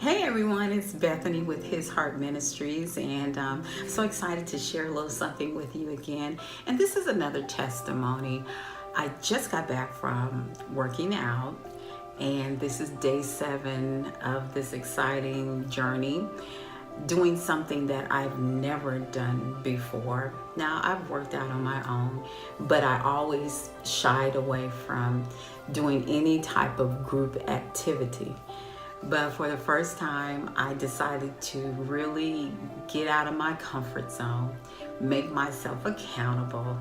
Hey everyone, it's Bethany with His Heart Ministries, and so excited to share a little something with you again. And this is another testimony. I just got back from working out, and this is day 7 of this exciting journey, doing something that I've never done before. Now, I've worked out on my own, but I always shied away from doing any type of group activity. But for the first time, I decided to really get out of my comfort zone, make myself accountable,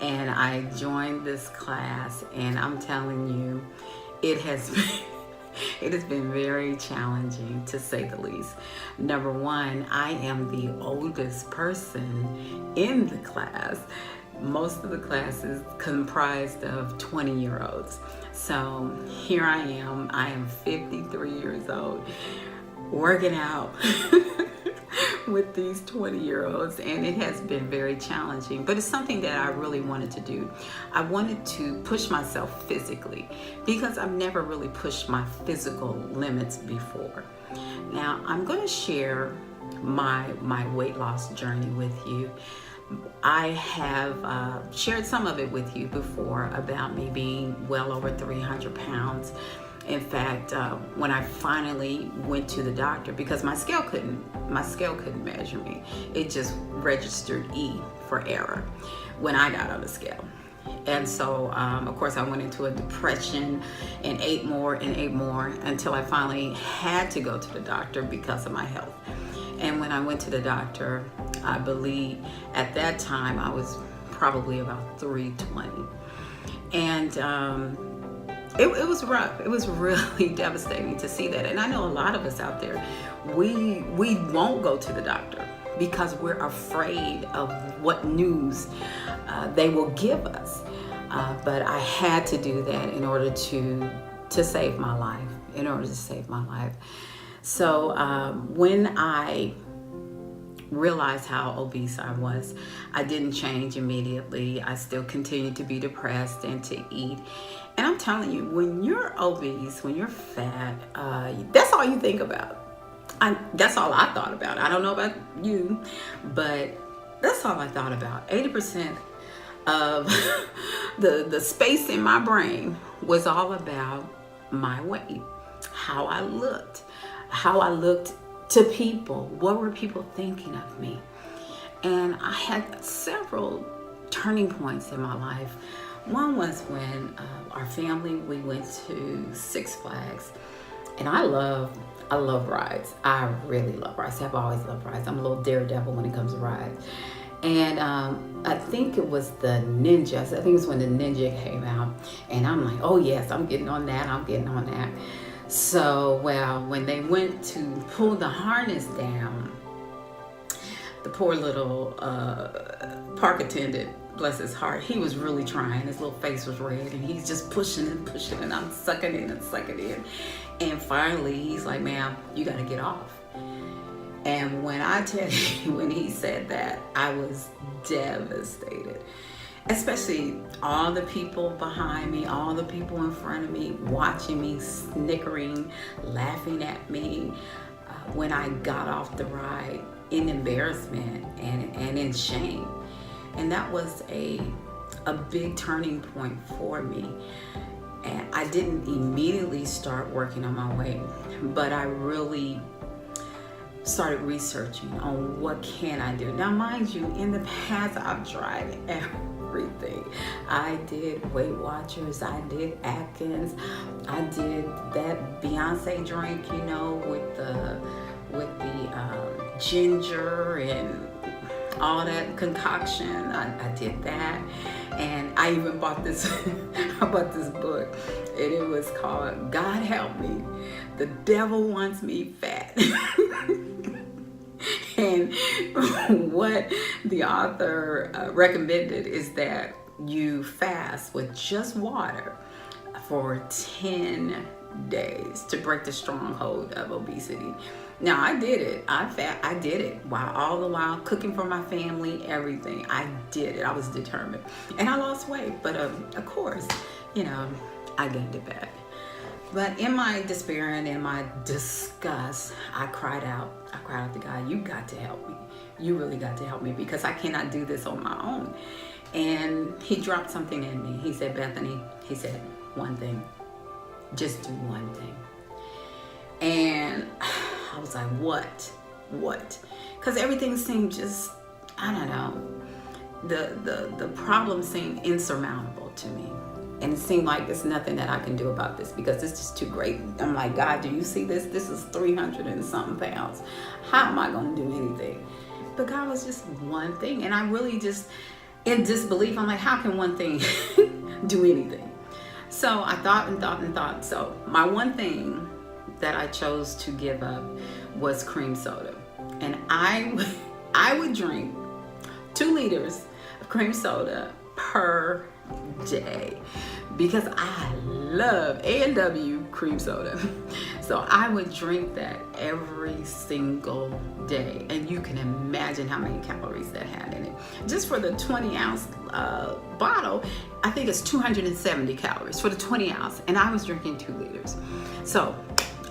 and I joined this class, and I'm telling you, it has been it has been very challenging, to say the least. Number one, I am the oldest person in the class. Most of the class is comprised of 20-year-olds. So here I am 53 years old, working out with these 20-year-olds, and it has been very challenging, but it's something that I really wanted to do. I wanted to push myself physically because I've never really pushed my physical limits before. Now, I'm going to share my weight loss journey with you. I have shared some of it with you before about me being well over 300 pounds. In fact, when I finally went to the doctor, because my scale couldn't measure me, it just registered E for error when I got on the scale. And so, of course, I went into a depression and ate more until I finally had to go to the doctor because of my health. And when I went to the doctor, I believe at that time I was probably about 320. And it was rough. It was really devastating to see that. And I know a lot of us out there, we won't go to the doctor because we're afraid of what news they will give us. But I had to do that in order to save my life. So when I realized how obese I was, I didn't change immediately. I still continued to be depressed and to eat. And I'm telling you, when you're obese, when you're fat, that's all you think about. That's all I thought about. I don't know about you, but that's all I thought about. 80% of the space in my brain was all about my weight, how I looked to people. What were people thinking of me? And I had several turning points in my life. One was when our family, we went to Six Flags, and I love rides. I really love rides. I've always loved rides. I'm a little daredevil when it comes to rides. And I think it was the Ninja. I think it was when the Ninja came out, and I'm like, oh yes, I'm getting on that. So, well, when they went to pull the harness down, the poor little park attendant, bless his heart, he was really trying. His little face was red, and he's just pushing, and I'm sucking in. And finally, he's like, ma'am, you got to get off. And when I tell you, when he said that, I was devastated. Especially all the people behind me, all the people in front of me, watching me, snickering, laughing at me when I got off the ride in embarrassment and in shame. And that was a big turning point for me. And I didn't immediately start working on my weight, but I really started researching on what can I do. Now, mind you, in the past, I've tried everything. I did Weight Watchers, I did Atkins, I did that Beyonce drink, with the ginger and all that concoction. I did that, and I even bought this book, and it was called God Help Me, The Devil Wants Me Fat. And what the author recommended is that you fast with just water for 10 days to break the stronghold of obesity. Now, I did it. I did it all the while cooking for my family, everything. I did it. I was determined. And I lost weight. But of course, I gained it back. But in my despair and in my disgust, I cried out. I cried out to God, you got to help me. You really got to help me because I cannot do this on my own. And he dropped something in me. He said, Bethany, he said, one thing. Just do one thing. And I was like, what? What? Because everything seemed just, I don't know. The problem seemed insurmountable to me. And it seemed like there's nothing that I can do about this because it's just too great. I'm like, God, do you see this? This is 300 and something pounds. How am I going to do anything? But God was just one thing. And I really just, in disbelief, I'm like, how can one thing do anything? So I thought and thought and thought. So my one thing that I chose to give up was cream soda. And I would drink 2 liters of cream soda per day because I love A&W cream soda. So I would drink that every single day, and you can imagine how many calories that had in it. Just for the 20-ounce bottle, I think it's 270 calories for the 20 ounce, and I was drinking 2 liters. So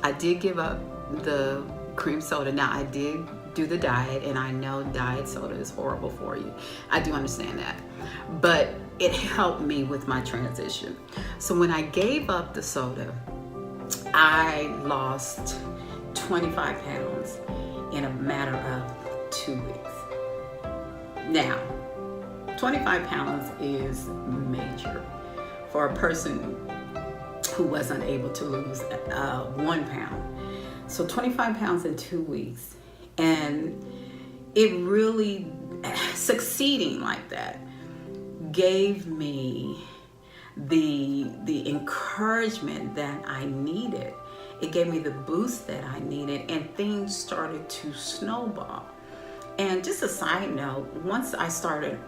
I did give up the cream soda. Now I did do the diet, and I know diet soda is horrible for you. I do understand that, but it helped me with my transition. So when I gave up the soda, I lost 25 pounds in a matter of 2 weeks. Now, 25 pounds is major for a person who wasn't able to lose 1 pound. So 25 pounds in 2 weeks. And it really, succeeding like that, gave me the encouragement that I needed. It gave me the boost that I needed, and things started to snowball. And just a side note, once I started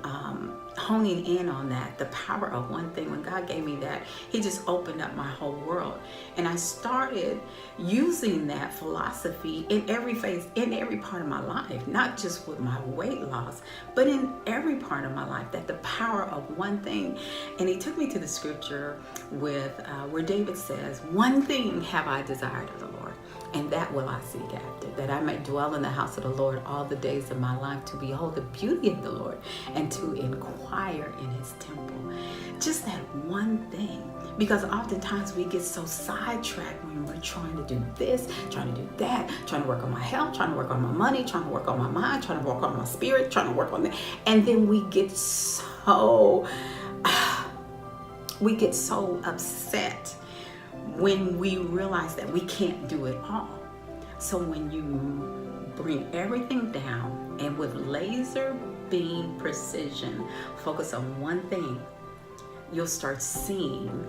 honing in on that, the power of one thing, when God gave me that, he just opened up my whole world. And I started using that philosophy in every phase, in every part of my life, not just with my weight loss, but in every part of my life, that the power of one thing. And he took me to the scripture with where David says, one thing have I desired of the Lord, and that will I seek after, that I may dwell in the house of the Lord all the days of my life, to behold the beauty of the Lord and to inquire in his temple. Just that one thing. Because oftentimes we get so sidetracked when we're trying to do this, trying to do that, trying to work on my health, trying to work on my money, trying to work on my mind, trying to work on my spirit, trying to work on that. And then we get so upset when we realize that we can't do it all. So when you bring everything down and with laser beam precision, focus on one thing, you'll start seeing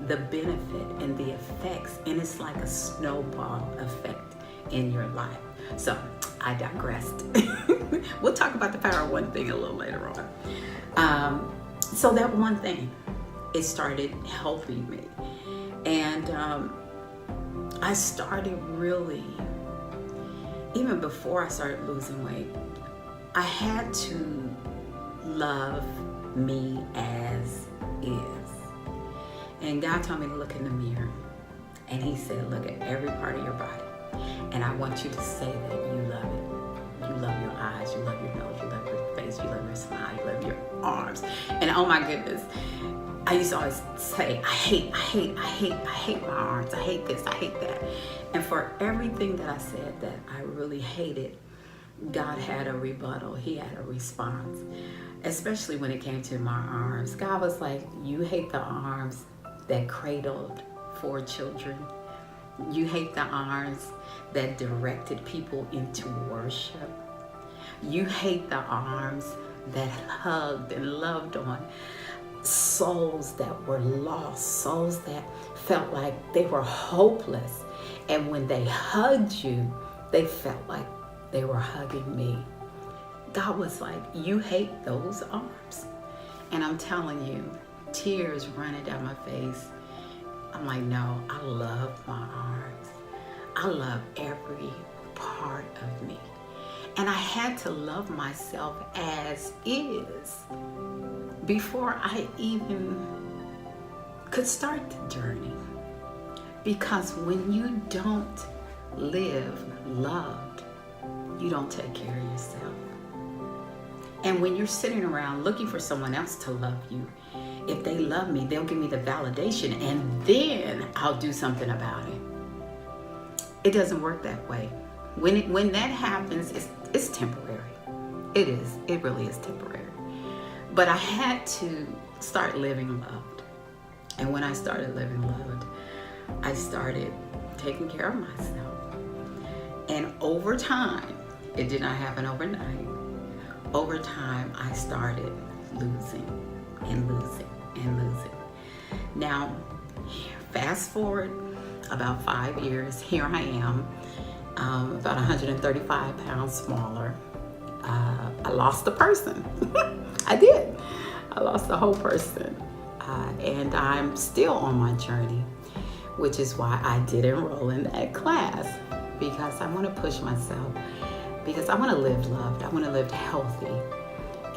the benefit and the effects, and it's like a snowball effect in your life. So I digressed. We'll talk about the power of one thing a little later on. So that one thing, it started helping me. And I started really, even before I started losing weight, I had to love me as is. And God told me to look in the mirror. And he said, look at every part of your body. And I want you to say that you love it. You love your eyes, you love your nose, you love your face, you love your smile, you love your arms. And oh my goodness, I used to always say, I hate my arms. I hate this, I hate that. And for everything that I said that I really hated, God had a rebuttal. He had a response, especially when it came to my arms. God was like, you hate the arms that cradled 4 children. You hate the arms that directed people into worship. You hate the arms that hugged and loved on souls that were lost, souls that felt like they were hopeless. And when they hugged you, they felt like they were hugging me. God was like, you hate those arms. And I'm telling you, tears running down my face. I'm like, no, I love my arms. I love every part of me. And I had to love myself as is before I even could start the journey. Because when you don't live loved, you don't take care of yourself. And when you're sitting around looking for someone else to love you, if they love me, they'll give me the validation and then I'll do something about it. It doesn't work that way. When that happens, it's temporary. It is. It really is temporary. But I had to start living loved. And when I started living loved, I started taking care of myself. And over time, it did not happen overnight. Over time, I started losing and losing and losing. Now, fast forward about 5 years, here I am, about 135 pounds smaller. I lost the person. I did. I lost the whole person. And I'm still on my journey, which is why I did enroll in that class, because I want to push myself, because I want to live loved. I want to live healthy.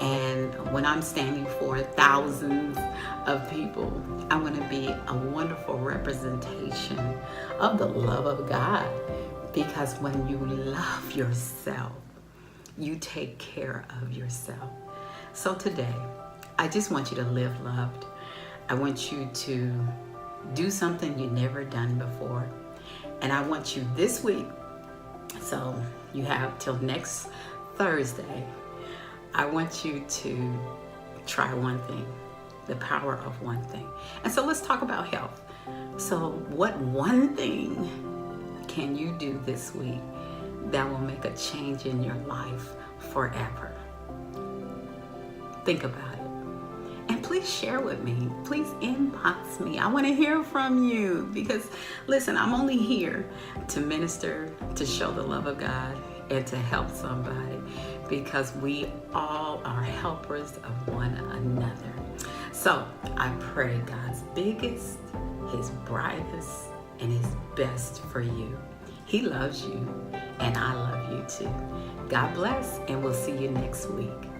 And when I'm standing for thousands of people, I want to be a wonderful representation of the love of God. Because when you love yourself, you take care of yourself. So today, I just want you to live loved. I want you to do something you've never done before. And I want you this week, so you have till next Thursday, I want you to try one thing, the power of one thing. And so let's talk about health. So what one thing can you do this week that will make a change in your life forever? Think about it. And please share with me. Please inbox me. I want to hear from you, because listen, I'm only here to minister, to show the love of God, and to help somebody, because we all are helpers of one another. So I pray God's biggest, his brightest, and his best for you. He loves you, and I love you too. God bless, and we'll see you next week.